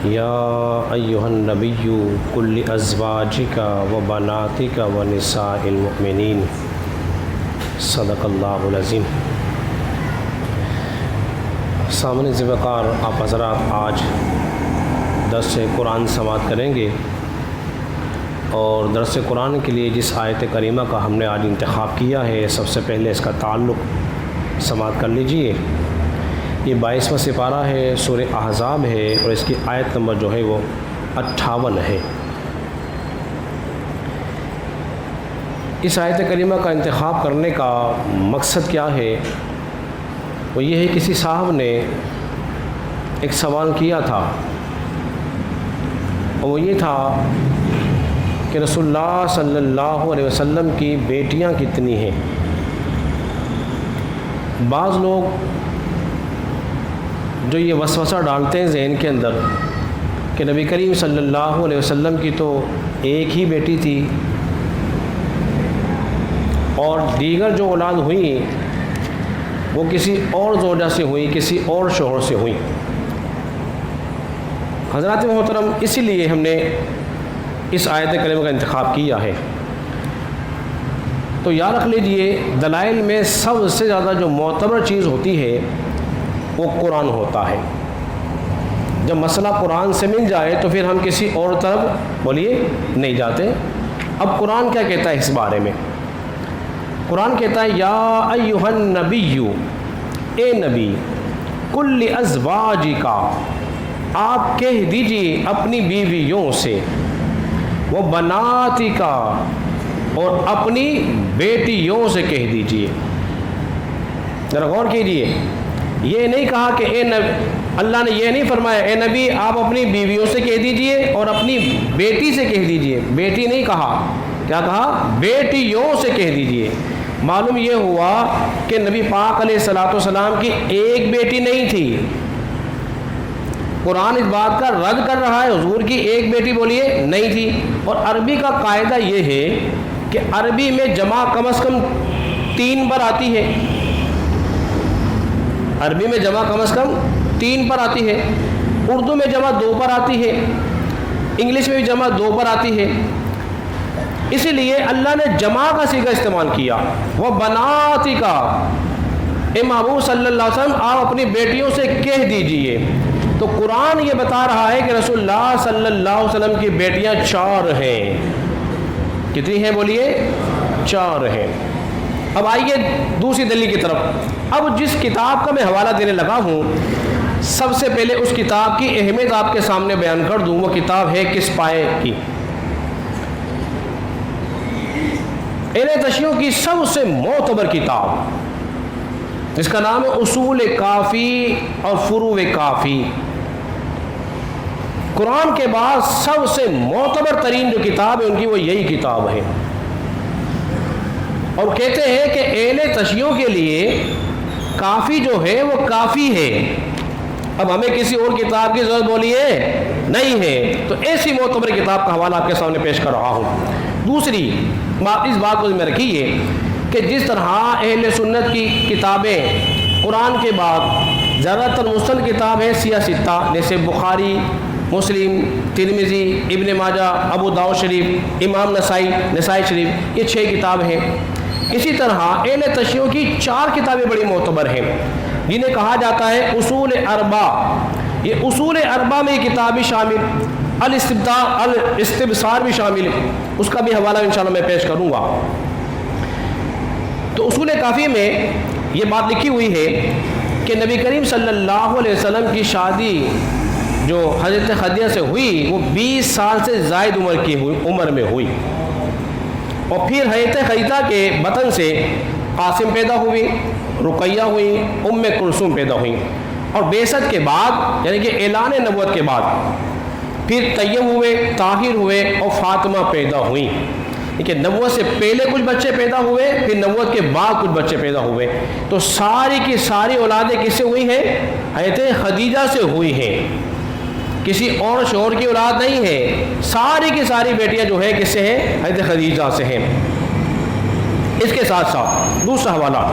یا ایہا النبی قل لازواجک و بناتک و نساء المؤمنین صدق اللہ العظیم۔ سامنے ذی وقار آپ حضرات آج درس قرآن سماعت کریں گے، اور درس قرآن کے لیے جس آیت کریمہ کا ہم نے آج انتخاب کیا ہے، سب سے پہلے اس کا تعلق سماعت کر لیجئے۔ یہ 22واں سپارہ ہے، سورہ احزاب ہے، اور اس کی آیت نمبر جو ہے وہ 58 ہے۔ اس آیت کریمہ کا انتخاب کرنے کا مقصد کیا ہے؟ وہ یہ ہے، کسی صاحب نے ایک سوال کیا تھا، اور وہ یہ تھا کہ رسول اللہ صلی اللہ علیہ وسلم کی بیٹیاں کتنی ہیں؟ بعض لوگ جو یہ وسوسہ ڈالتے ہیں ذہن کے اندر کہ نبی کریم صلی اللہ علیہ وسلم کی تو ایک ہی بیٹی تھی، اور دیگر جو اولاد ہوئیں وہ کسی اور زوجہ سے ہوئی، کسی اور شوہر سے ہوئی۔ حضرات محترم، اسی لیے ہم نے اس آیت کریمہ کا انتخاب کیا ہے۔ تو یاد رکھ لیجئے، دلائل میں سب سے زیادہ جو معتبر چیز ہوتی ہے وہ قرآن ہوتا ہے۔ جب مسئلہ قرآن سے مل جائے تو پھر ہم کسی اور طرف نہیں جاتے۔ اب قرآن کیا کہتا ہے اس بارے میں؟ قرآن کہتا ہے، یا ایھا النبی، اے نبی، قل لازواجک، آپ کہہ دیجئے اپنی بیویوں سے، وہ بناتک، اور اپنی بیٹیوں سے کہہ دیجئے۔ ذرا غور کیجئے، یہ نہیں کہا کہ اللہ نے یہ نہیں فرمایا اے نبی آپ اپنی بیویوں سے کہہ دیجئے اور اپنی بیٹی سے کہہ دیجئے۔ بیٹی نہیں کہا، کیا کہا؟ بیٹیوں سے کہہ دیجئے۔ معلوم یہ ہوا کہ نبی پاک علیہ الصلوۃ والسلام کی ایک بیٹی نہیں تھی۔ قرآن اس بات کا رد کر رہا ہے، حضور کی ایک بیٹی نہیں تھی۔ اور عربی کا قاعدہ یہ ہے کہ عربی میں جمع کم از کم 3 پر آتی ہے۔ عربی میں جمع کم از کم 3 پر آتی ہے، اردو میں جمع 2 پر آتی ہے، انگلش میں بھی جمع 2 پر آتی ہے۔ اسی لیے اللہ نے جمع کا صیغہ استعمال کیا، وہ بناتک، اے محبوب صلی اللہ علیہ وسلم آپ اپنی بیٹیوں سے کہہ دیجئے۔ تو قرآن یہ بتا رہا ہے کہ رسول اللہ صلی اللہ علیہ وسلم کی بیٹیاں 4 ہیں۔ کتنی ہیں بولیے؟ 4 ہیں۔ اب آئیے دوسری دلیل کی طرف۔ اب جس کتاب کا میں حوالہ دینے لگا ہوں، سب سے پہلے اس کتاب کی اہمیت آپ کے سامنے بیان کر دوں۔ وہ کتاب ہے کس پائے کی؟ اہل تشیع کی سب سے معتبر کتاب، اس کا نام ہے اصول کافی اور فروع کافی۔ قرآن کے بعد سب سے معتبر ترین جو کتاب ہے ان کی وہ یہی کتاب ہے، اور کہتے ہیں کہ اہل تشیع کے لیے کافی جو ہے وہ کافی ہے۔ اب ہمیں کسی اور کتاب کی ضرورت نہیں ہے، تو ایسی معتبر کتاب کا حوالہ آپ کے سامنے پیش کر رہا ہوں۔ دوسری اس بات کو میں رکھیے کہ جس طرح اہل سنت کی کتابیں قرآن کے بعد زیادہ تر مسند کتاب ہے سیاہ ستہ، جیسے بخاری، مسلم، ترمذی، ابن ماجہ، ابو داؤد شریف، امام نسائی شریف، یہ 6 کتاب ہیں۔ اسی طرح اہل تشیع کی 4 کتابیں بڑی معتبر ہیں، جنہیں کہا جاتا ہے اصول 4۔ یہ اصول 4 میں یہ کتاب بھی شامل، الاستبصار بھی شامل ہے، اس کا بھی حوالہ انشاءاللہ میں پیش کروں گا۔ تو اصول کافی میں یہ بات لکھی ہوئی ہے کہ نبی کریم صلی اللہ علیہ وسلم کی شادی جو حضرت خدیجہ سے ہوئی وہ 20 سال سے زائد عمر میں ہوئی، اور پھر حضرت خدیجہ کے بطن سے قاسم پیدا ہوئی، رقیہ ہوئی، ام کلثوم پیدا ہوئی، اور بعثت کے بعد یعنی کہ اعلان نبوت کے بعد پھر طیب ہوئے، طاہر ہوئے، اور فاطمہ پیدا ہوئیں۔ کہ نبوت سے پہلے کچھ بچے پیدا ہوئے، پھر نبوت کے بعد کچھ بچے پیدا ہوئے، تو ساری کی ساری اولادیں کس سے ہوئی ہیں؟ حضرت خدیجہ سے ہوئی ہیں، کسی اور شوہر کی اولاد نہیں ہے۔ ساری کی ساری بیٹیاں جو ہے کس سے ہیں؟ حضرت خدیجہ سے ہیں۔ اس کے ساتھ ساتھ دوسرا حوالہ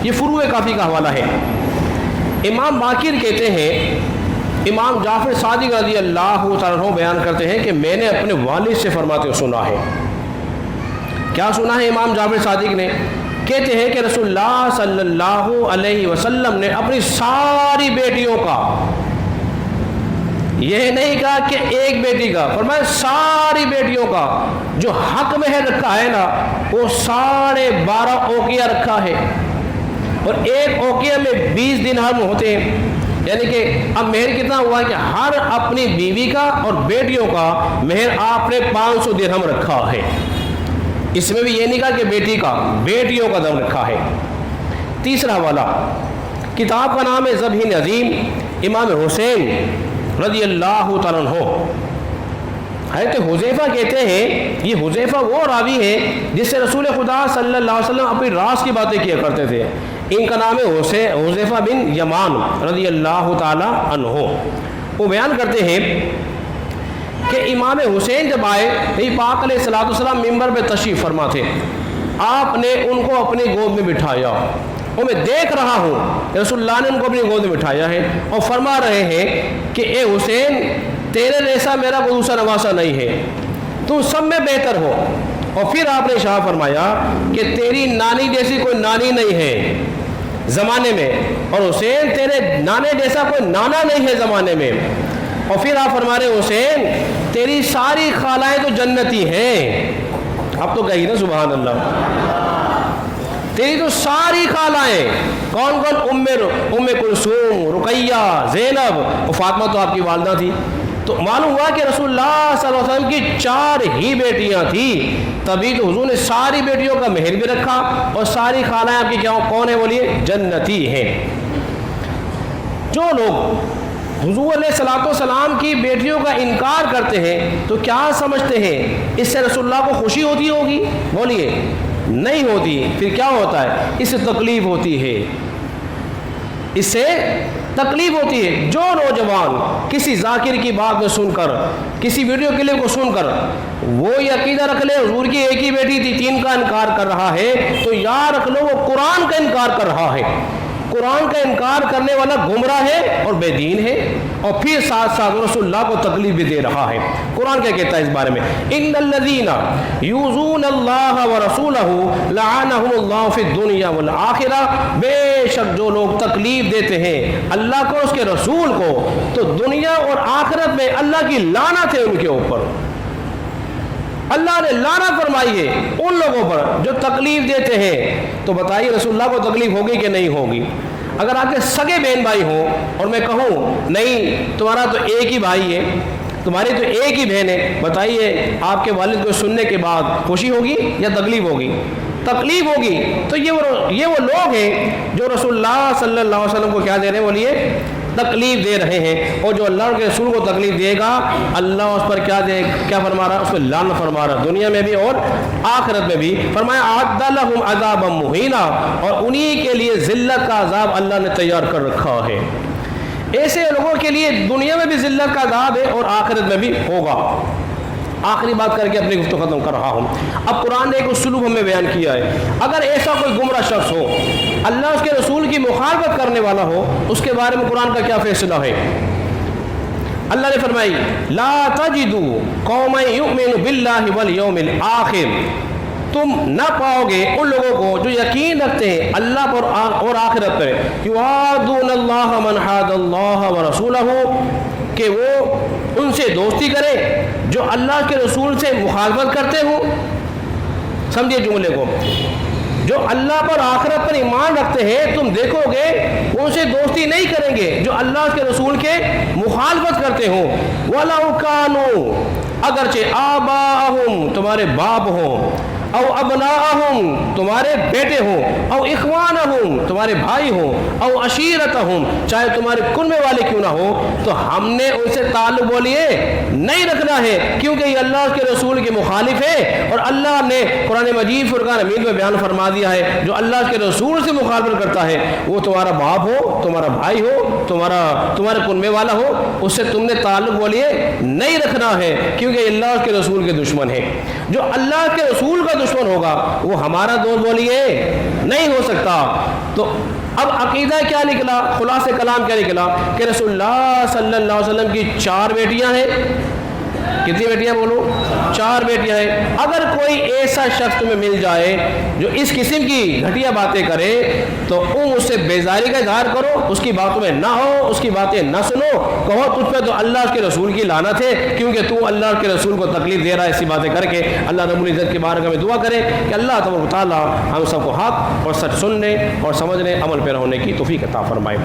یہ فروع کافی کا حوالہ ہے۔ امام باقر کہتے ہیں امام جعفر صادق رضی اللہ تعالیٰ عنہ بیان کرتے ہیں کہ میں نے اپنے والد سے فرماتے ہوئے سنا ہے. کیا سنا ہے امام جعفر صادق نے؟ کہتے ہیں کہ رسول اللہ صلی اللہ علیہ وسلم نے اپنی ساری بیٹیوں کا، یہ نہیں کہا کہ ایک بیٹی کا، فرمایا ساری بیٹیوں کا جو حق مہر رکھا ہے نا وہ 12.5 اوقیہ رکھا ہے، اور ایک اوقیہ میں 20 درہم ہوتے ہیں. یعنی کہ اب مہر کتنا ہوا کہ ہر اپنی بیوی کا اور بیٹیوں کا مہر آپ نے 500 درہم رکھا ہے. اس میں بھی یہ نہیں کہا کہ بیٹی کا، بیٹیوں کا دم رکھا ہے. تیسرا حوالہ، کتاب کا نام ہے ذبح عظیم، امام حسین رضی اللہ تعالیٰ عنہ. حضرت حذیفہ کہتے ہیں، یہ حذیفہ وہ راوی ہے جس سے رسول خدا صلی اللہ علیہ وسلم اپنی راز کی باتیں کیا کرتے تھے. ان کا نام ہے حذیفہ بن یمان رضی اللہ تعالیٰ عنہ. وہ بیان کرتے ہیں کہ امام حسین جب آئے نبی پاک علیہ الصلوۃ والسلام ممبر پہ تشریف فرما تھے، آپ نے ان کو اپنی گود میں بٹھایا اور میں دیکھ رہا ہوں رسول اللہ نے ان کو اپنی گود میں بٹھایا ہے اور فرما رہے ہیں کہ اے حسین تیرے جیسا میرا کوئی دوسرا نواسا نہیں ہے، تو سب میں بہتر ہو. اور پھر آپ نے ارشاد فرمایا کہ تیری نانی جیسی کوئی نانی نہیں ہے زمانے میں، اور حسین تیرے نانے جیسا کوئی نانا نہیں ہے زمانے میں. اور پھر آپ فرما رہے حسین تیری ساری خالائیں تو جنتی ہیں. اب تو کہی نا سبحان اللہ، تیری تو ساری خالائیں کون کون؟ ام کلثوم، رقیہ، زینب اور فاطمہ تو آپ کی والدہ تھی. تو معلوم ہوا کہ رسول اللہ صلی اللہ علیہ وسلم کی 4 ہی بیٹیاں تھیں، تبھی تو حضور نے ساری بیٹیوں کا مہر بھی رکھا اور ساری خالائیں آپ کی کیا کون ہیں بولیے؟ جنتی ہیں. جو لوگ حضور علیہ الصلوۃ والسلام کی بیٹیوں کا انکار کرتے ہیں تو کیا سمجھتے ہیں اس سے رسول اللہ کو خوشی ہوتی ہوگی؟ بولیے نہیں ہوتی. پھر کیا ہوتا ہے؟ اس سے تکلیف ہوتی ہے، اس سے تکلیف ہوتی ہے. جو نوجوان کسی ذاکر کی بات میں سن کر، کسی ویڈیو کلپ کو سن کر وہ یہ عقیدہ رکھ لے حضور کی ایک ہی بیٹی تھی، 3 کا انکار کر رہا ہے، تو یاد رکھ لو وہ قرآن کا انکار کر رہا ہے. قرآن کا انکار کرنے والا گمراہ ہے اور بے دین ہے، اور پھر ساتھ ساتھ رسول اللہ کو تکلیف بھی دے رہا ہے. قرآن کیا کہتا ہے اس بارے میں؟ ان الذین یؤذون اللہ ورسولہ لعنہم اللہ فی الدنیا والآخرہ، بے شک جو لوگ تکلیف دیتے ہیں اللہ کو اور اس کے رسول کو تو دنیا اور آخرت میں اللہ کی لعنت ہے ان کے اوپر. اللہ نے لعنت فرمائی ہے ان لوگوں پر جو تکلیف دیتے ہیں. تو بتائیے رسول اللہ کو تکلیف ہوگی کہ نہیں ہوگی؟ اگر آپ کے سگے بہن بھائی ہوں اور میں کہوں نہیں تمہارا تو ایک ہی بھائی ہے، تمہاری تو ایک ہی بہن ہے، بتائیے آپ کے والد کو سننے کے بعد خوشی ہوگی یا تکلیف ہوگی؟ تکلیف ہوگی. تو یہ وہ لوگ ہیں جو رسول اللہ صلی اللہ علیہ وسلم کو کیا دے رہے ہیں بولیے؟ تکلیف دے رہے ہیں. اور جو اللہ کے رسول کو تکلیف دے گا اللہ اس پر کیا فرما رہا؟ اس پر لعنت فرما رہا، دنیا میں بھی اور آخرت میں بھی. فرمایا اعد لهم عذابا مہینا، اور انہی کے لیے ذلت کا عذاب اللہ نے تیار کر رکھا ہے. ایسے لوگوں کے لیے دنیا میں بھی ذلت کا عذاب ہے اور آخرت میں بھی ہوگا. آخری بات کر کے اپنی گفتگو ختم کر رہا ہوں. اب قرآن نے ایک اسلوب ہمیں بیان کیا ہے. اگر ایسا کوئی گمراہ شخص ہو، اللہ اس کے رسول کی مخالفت کرنے والا ہو، اس کے بارے میں قرآن کا کیا فیصلہ ہے؟ اللہ نے فرمائی لا تجدوا قوما یؤمنون باللہ والیوم الآخر، تم نہ پاؤ گے ان لوگوں کو جو یقین رکھتے ہیں اللہ پر اور آخرت پر، یوادون اللہ من حاد اللہ ورسولہ، کہ وہ ان سے دوستی کرے جو اللہ کے رسول سے مخالفت کرتے ہوں. سمجھیے جملے کو، جو اللہ پر آخرت پر ایمان رکھتے ہیں تم دیکھو گے ان سے دوستی نہیں کریں گے جو اللہ کے رسول کے مخالفت کرتے ہوں. وَلَوْ كَانُوا، اگرچہ آباءہم تمہارے باپ ہوں، او ابناءہم تمہارے بیٹے ہوں، او اخوانہم تمہارے بھائی ہوں، او عشیرتہم چاہے تمہارے کنبے والے کیوں نہ ہو، تو ہم نے ان سے تعلق بولیے نہیں رکھنا ہے کیونکہ یہ اللہ کے رسول کے مخالف ہے. اور اللہ نے قرآن مجید فرقان حمید میں بیان فرما دیا ہے جو اللہ کے رسول سے مخالفت کرتا ہے وہ تمہارا باپ ہو، تمہارا بھائی ہو، تمہارے کنبے والا ہو، اس سے تم نے تعلق بولیے نہیں رکھنا ہے کیونکہ یہ اللہ کے رسول کے دشمن ہے. جو اللہ کے رسول کا دشمن ہوگا وہ ہمارا دوست بولیے نہیں ہو سکتا. تو اب عقیدہ کیا نکلا، خلاصہ کلام کیا نکلا کہ رسول اللہ صلی اللہ علیہ وسلم کی 4 بیٹیاں ہیں. کتنی بیٹیاں بولو؟ 4 بیٹیاں ہیں. اگر کوئی ایسا شخص تمہیں مل جائے جو اس قسم کی گھٹیا باتیں کرے تو اس سے بیزاری کا اظہار کرو، اس کی باتوں میں نہ ہو، اس کی باتیں نہ سنو، کہو تجھ پہ تو اللہ کے رسول کی لعنت ہے کیونکہ تو اللہ کے رسول کو تکلیف دے رہا ہے ایسی باتیں کر کے. اللہ رب العزت کی بارگاہ میں دعا کرے کہ اللہ تبارک و تعالی ہم سب کو حق اور سچ سننے اور سمجھنے عمل پہ ہونے کی توفیق عطا فرمائے.